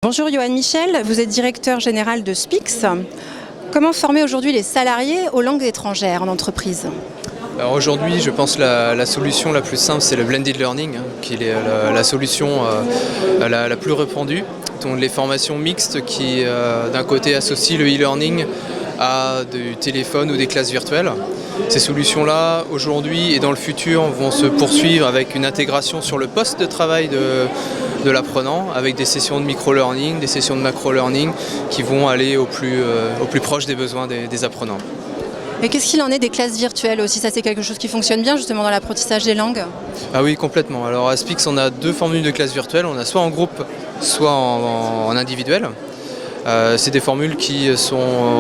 Bonjour Johan Michel, vous êtes directeur général de Spix. Comment former aujourd'hui les salariés aux langues étrangères en entreprise? Alors aujourd'hui, je pense que la solution la plus simple, c'est le blended learning, qui est la solution la plus répandue. Donc les formations mixtes qui, d'un côté, associent le e-learning à du téléphone ou des classes virtuelles. Ces solutions-là, aujourd'hui et dans le futur, vont se poursuivre avec une intégration sur le poste de travail de l'apprenant, avec des sessions de micro-learning, des sessions de macro-learning qui vont aller au plus proche des besoins des apprenants. Et qu'est-ce qu'il en est des classes virtuelles aussi? Ça, c'est quelque chose qui fonctionne bien justement dans l'apprentissage des langues? Ah oui, complètement. Alors à Spix, on a deux formules de classes virtuelles. On a soit en groupe, soit en individuel. C'est des formules qui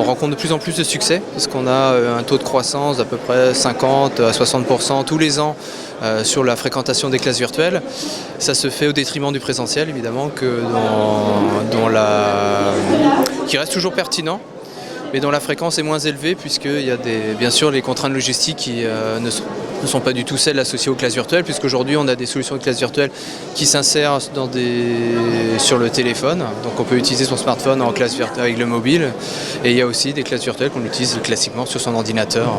rencontrent de plus en plus de succès, parce qu'on a un taux de croissance d'à peu près 50 à 60% tous les ans sur la fréquentation des classes virtuelles. Ça se fait au détriment du présentiel, évidemment, qui reste toujours pertinent, mais dont la fréquence est moins élevée, puisqu'il y a bien sûr les contraintes logistiques qui ne sont pas du tout celles associées aux classes virtuelles, puisqu'aujourd'hui on a des solutions de classes virtuelles qui s'insèrent sur le téléphone, donc on peut utiliser son smartphone en classe virtuelle avec le mobile, et il y a aussi des classes virtuelles qu'on utilise classiquement sur son ordinateur,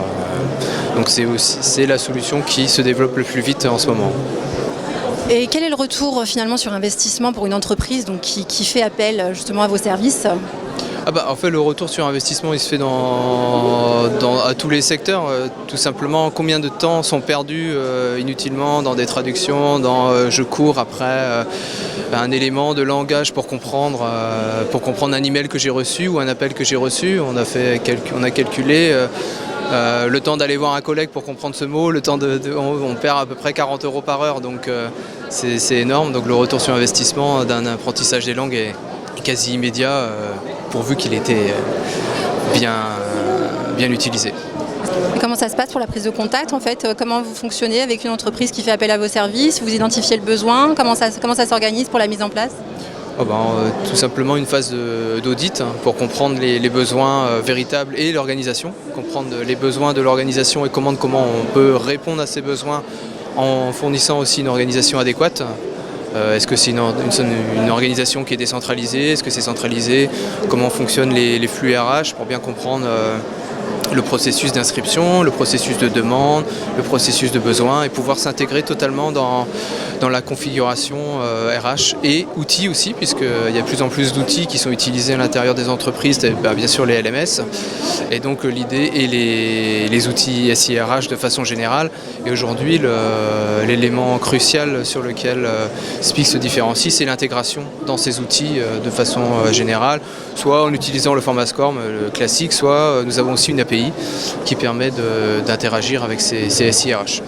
donc c'est la solution qui se développe le plus vite en ce moment. Et quel est le retour finalement sur investissement pour une entreprise donc, qui fait appel justement à vos services? En fait, le retour sur investissement, il se fait à tous les secteurs. Tout simplement, combien de temps sont perdus inutilement dans des traductions, je cours après un élément de langage pour comprendre un email que j'ai reçu ou un appel que j'ai reçu. On a calculé le temps d'aller voir un collègue pour comprendre ce mot, on perd à peu près 40 € par heure, donc c'est énorme. Donc le retour sur investissement d'un apprentissage des langues est quasi immédiat, pourvu qu'il était bien utilisé. Et comment ça se passe pour la prise de contact en fait? Comment vous fonctionnez avec une entreprise qui fait appel à vos services? Vous identifiez le besoin? Comment ça s'organise pour la mise en place? Tout simplement une phase d'audit pour comprendre les besoins véritables et l'organisation, comprendre les besoins de l'organisation et comment on peut répondre à ces besoins en fournissant aussi une organisation adéquate. Est-ce que c'est une organisation qui est décentralisée? Est-ce que c'est centralisé? Comment fonctionnent les flux RH pour bien comprendre le processus d'inscription, le processus de demande, le processus de besoin, et pouvoir s'intégrer totalement dans la configuration RH et outils aussi, puisqu'il y a de plus en plus d'outils qui sont utilisés à l'intérieur des entreprises, bien sûr les LMS, et donc l'idée est les outils SIRH de façon générale. Et aujourd'hui, l'élément crucial sur lequel Spix se différencie, c'est l'intégration dans ces outils de façon générale, soit en utilisant le format SCORM classique, soit nous avons aussi une API qui permet d'interagir avec ces SIRH.